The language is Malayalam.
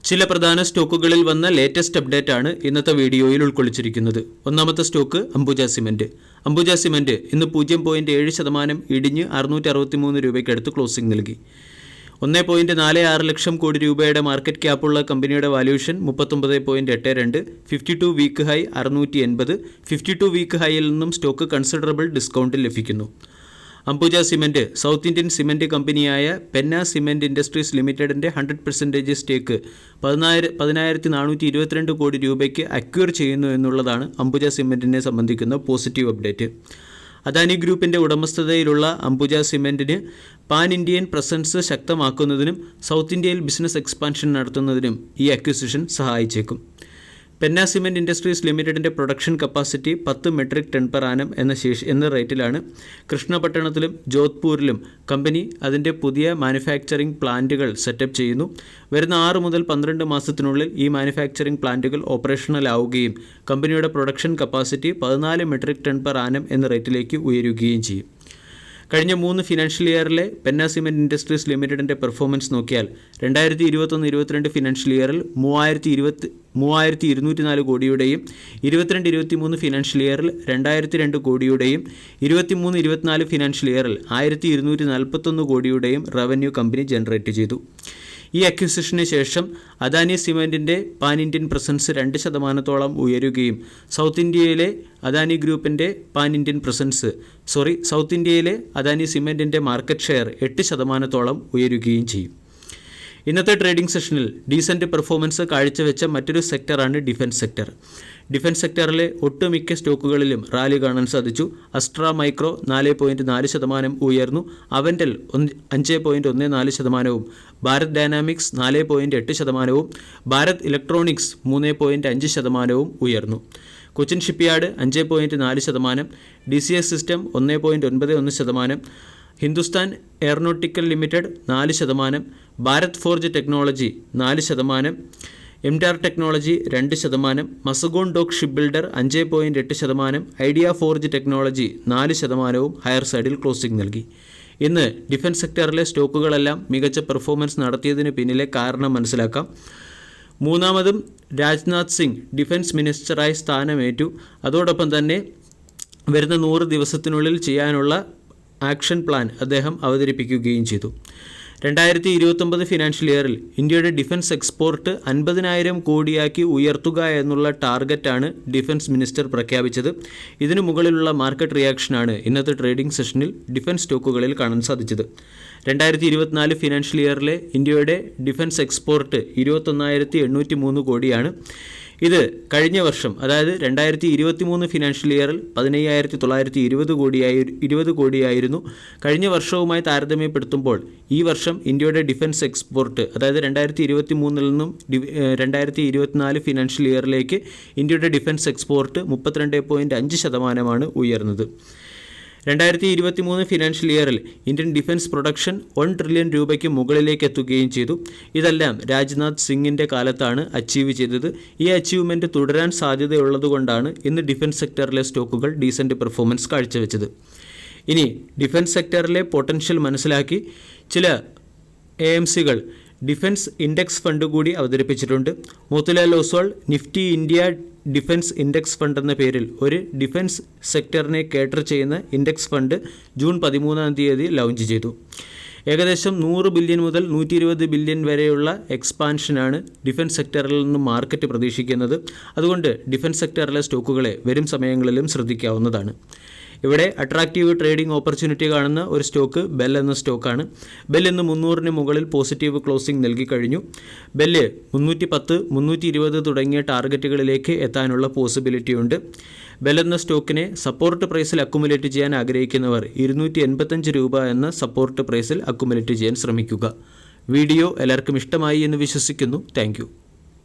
ചില പ്രധാന സ്റ്റോക്കുകളിൽ വന്ന ലേറ്റസ്റ്റ് അപ്ഡേറ്റ് ആണ് ഇന്നത്തെ വീഡിയോയിൽ ഉൾക്കൊള്ളിച്ചിരിക്കുന്നത്. ഒന്നാമത്തെ stock Ambuja cement. Ambuja cement ഇന്ന് 0.7% ഇടിഞ്ഞ് 663 രൂപയ്ക്കടുത്ത് ക്ലോസിംഗ് നൽകി. 1.46 ലക്ഷം കോടി രൂപയുടെ മാർക്കറ്റ് ക്യാപ്പുള്ള കമ്പനിയുടെ വാല്യൂഷൻ 39.82, 52 വീക്ക് ഹൈ 680. 52 വീക്ക് ഹൈയിൽ നിന്നും സ്റ്റോക്ക് കൺസിഡറബിൾ ഡിസ്കൗണ്ടിൽ ലഭിക്കുന്നു. Ambuja cement south Indian cement കമ്പനിയായ പെന്ന സിമന്റ് ഇൻഡസ്ട്രീസ് ലിമിറ്റഡിന്റെ 100% സ്റ്റേക്ക് 1422 കോടി രൂപയ്ക്ക് അക്വയർ ചെയ്യുന്നു എന്നുള്ളതാണ് അംബുജ സിമന്റിനെ സംബന്ധിക്കുന്ന പോസിറ്റീവ് അപ്ഡേറ്റ്. അദാനി ഗ്രൂപ്പിന്റെ ഉടമസ്ഥതയിലുള്ള അംബുജ സിമന്റിന് പാൻ ഇന്ത്യൻ പ്രസൻസ് ശക്തമാക്കുന്നതിനും സൗത്ത് ഇന്ത്യയിൽ ബിസിനസ് എക്സ്പാൻഷൻ നടത്തുന്നതിനും ഈ അക്വിസിഷൻ സഹായിച്ചേക്കും. പെന്ന സിമന്റ് ഇൻഡസ്ട്രീസ് ലിമിറ്റഡിന്റെ production capacity 10 metric ton per annum എന്ന റേറ്റിലാണ്. കൃഷ്ണപട്ടണത്തിലും ജോധ്പൂരിലും കമ്പനി അതിൻ്റെ പുതിയ മാനുഫാക്ചറിംഗ് പ്ലാന്റുകൾ സെറ്റപ്പ് ചെയ്യുന്നു. വരുന്ന 6 മുതൽ 12 മാസത്തിനുള്ളിൽ ഈ മാനുഫാക്ചറിംഗ് പ്ലാന്റുകൾ ഓപ്പറേഷണൽ ആവുകയും കമ്പനിയുടെ production capacity 14 metric ton per annum എന്ന റേറ്റിലേക്ക് ഉയരുകയും ചെയ്യും. കഴിഞ്ഞ 3 ഫിനാൻഷ്യൽ ഇയറിലെ പെന്ന സിമന്റ് ഇൻഡസ്ട്രീസ് ലിമിറ്റഡിൻ്റെ പെർഫോമൻസ് നോക്കിയാൽ 2021-22 ഫിനാൻഷ്യൽ ഇയറിൽ 3204 കോടിയുടെയും 22-23 ഫിനാൻഷ്യൽ ഇയറിൽ 2002 കോടിയുടെയും 23-24 ഫിനാൻഷ്യൽ ഇയറിൽ 1241 കോടിയുടെയും റവന്യൂ കമ്പനി ജനറേറ്റ് ചെയ്തു. ഈ അക്വിസിഷന് ശേഷം അദാനി സിമന്റിൻ്റെ പാൻ ഇന്ത്യൻ പ്രസൻസ് 2% ഉയരുകയും സൗത്ത് ഇന്ത്യയിലെ അദാനി ഗ്രൂപ്പിൻ്റെ സൗത്ത് ഇന്ത്യയിലെ അദാനി സിമന്റിൻ്റെ മാർക്കറ്റ് ഷെയർ 8% ഉയരുകയും ചെയ്യും. ഇന്നത്തെ ട്രേഡിംഗ് സെഷനിൽ ഡീസൻറ്റ് പെർഫോമൻസ് കാഴ്ചവെച്ച മറ്റൊരു സെക്ടറാണ് ഡിഫൻസ് സെക്ടർ. ഡിഫൻസ് സെക്ടറിലെ ഒട്ടുമിക്ക സ്റ്റോക്കുകളിലും റാലി കാണാൻ സാധിച്ചു. അസ്ട്ര മൈക്രോ 4.4% ഉയർന്നു. അവൻറ്റൽ 5.14%, ഭാരത് ഡൈനാമിക്സ് 4.8%, ഭാരത് ഇലക്ട്രോണിക്സ് 3.5% ഉയർന്നു. Cochin Shipyard 5.4%, DCS System 1.91%, Hindustan Aeronautical Limited 4%, Bharat Forge Technology 4%, എംഡാർ Technology 2%, Mazagon Dock Ship Builder 5.8%, Idea Forge Technology 4% higher സൈഡിൽ ക്ലോസിംഗ് നൽകി. ഇന്ന് ഡിഫൻസ് സെക്ടറിലെ സ്റ്റോക്കുകളെല്ലാം മികച്ച പെർഫോമൻസ് നടത്തിയതിന് പിന്നിലെ കാരണം മനസ്സിലാക്കാം. മൂന്നാമതും രാജ്നാഥ് സിംഗ് ഡിഫൻസ് മിനിസ്റ്ററായി സ്ഥാനമേറ്റു. അതോടൊപ്പം തന്നെ വരുന്ന 100 ദിവസത്തിനുള്ളിൽ ചെയ്യാനുള്ള ആക്ഷൻ പ്ലാൻ അദ്ദേഹം അവതരിപ്പിക്കുകയും ചെയ്തു. 2029 ഫിനാൻഷ്യൽ ഇയറിൽ ഇന്ത്യയുടെ ഡിഫൻസ് എക്സ്പോർട്ട് 50,000 കോടിയാക്കി ഉയർത്തുക എന്നുള്ള ടാർഗറ്റാണ് ഡിഫൻസ് മിനിസ്റ്റർ പ്രഖ്യാപിച്ചത്. ഇതിനു മുകളിലുള്ള മാർക്കറ്റ് റിയാക്ഷനാണ് ഇന്നത്തെ ട്രേഡിംഗ് സെഷനിൽ ഡിഫൻസ് സ്റ്റോക്കുകളിൽ കാണാൻ സാധിച്ചത്. 2024 ഫിനാൻഷ്യൽ ഇയറിലെ ഇന്ത്യയുടെ ഡിഫൻസ് എക്സ്പോർട്ട് 21,803 കോടിയാണ്. ഇത് കഴിഞ്ഞ വർഷം, അതായത് 2023 ഫിനാൻഷ്യൽ ഇയറിൽ 15,920 കോടിയായിരുന്നു. കഴിഞ്ഞ വർഷവുമായി താരതമ്യപ്പെടുത്തുമ്പോൾ ഈ വർഷം ഇന്ത്യയുടെ ഡിഫൻസ് എക്സ്പോർട്ട്, അതായത് 2023 നിന്നും 2024 ഫിനാൻഷ്യൽ ഇയറിലേക്ക് ഇന്ത്യയുടെ ഡിഫൻസ് എക്സ്പോർട്ട് 32.5% ഉയർന്നത്. 2023 ഫിനാൻഷ്യൽ ഇയറിൽ ഇന്ത്യൻ ഡിഫൻസ് പ്രൊഡക്ഷൻ 1 ട്രില്യൺ രൂപയ്ക്ക് മുകളിലേക്ക് എത്തുകയും ചെയ്തു. ഇതെല്ലാം രാജ്നാഥ് സിംഗിൻ്റെ കാലത്താണ് അച്ചീവ് ചെയ്തത്. ഈ അച്ചീവ്മെൻറ്റ് തുടരാൻ സാധ്യതയുള്ളതുകൊണ്ടാണ് ഇന്ന് ഡിഫൻസ് സെക്ടറിലെ സ്റ്റോക്കുകൾ ഡീസൻറ്റ് പെർഫോമൻസ് കാഴ്ചവെച്ചത്. ഇനി ഡിഫൻസ് സെക്ടറിലെ പൊട്ടൻഷ്യൽ മനസ്സിലാക്കി ചില AMCകൾ ഡിഫൻസ് ഇൻഡെക്സ് ഫണ്ട് കൂടി അവതരിപ്പിച്ചിട്ടുണ്ട്. Motilal Oswal Nifty India defence index fund എന്ന പേരിൽ ഒരു ഡിഫൻസ് സെക്ടറിനെ കേറ്റർ ചെയ്യുന്ന ഇൻഡെക്സ് ഫണ്ട് ജൂൺ 13 ലോഞ്ച് ചെയ്തു. ഏകദേശം 100 ബില്യൺ മുതൽ 120 ബില്യൺ വരെയുള്ള എക്സ്പാൻഷനാണ് ഡിഫൻസ് സെക്ടറിൽ നിന്നും മാർക്കറ്റ് പ്രതീക്ഷിക്കുന്നത്. അതുകൊണ്ട് ഡിഫൻസ് സെക്ടറിലെ സ്റ്റോക്കുകളെ വരും സമയങ്ങളിലും ശ്രദ്ധിക്കാവുന്നതാണ്. ഇവിടെ അട്രാക്റ്റീവ് ട്രേഡിംഗ് ഓപ്പർച്യൂണിറ്റി കാണുന്ന ഒരു സ്റ്റോക്ക് ബെൽ എന്ന സ്റ്റോക്കാണ്. ബെൽ ഇന്ന് 300-ന് മുകളിൽ പോസിറ്റീവ് ക്ലോസിംഗ് നൽകി കഴിഞ്ഞു. ബെല്ല് 310, 320 തുടങ്ങിയ ടാർഗറ്റുകളിലേക്ക് എത്താനുള്ള പോസിബിലിറ്റി ഉണ്ട്. ബെൽ എന്ന സ്റ്റോക്കിനെ സപ്പോർട്ട് പ്രൈസിൽ അക്കുമുലേറ്റ് ചെയ്യാൻ ആഗ്രഹിക്കുന്നവർ 285 രൂപ എന്ന സപ്പോർട്ട് പ്രൈസിൽ അക്കുമുലേറ്റ് ചെയ്യാൻ ശ്രമിക്കുക. വീഡിയോ എല്ലാവർക്കും ഇഷ്ടമായി എന്ന് വിശ്വസിക്കുന്നു. താങ്ക്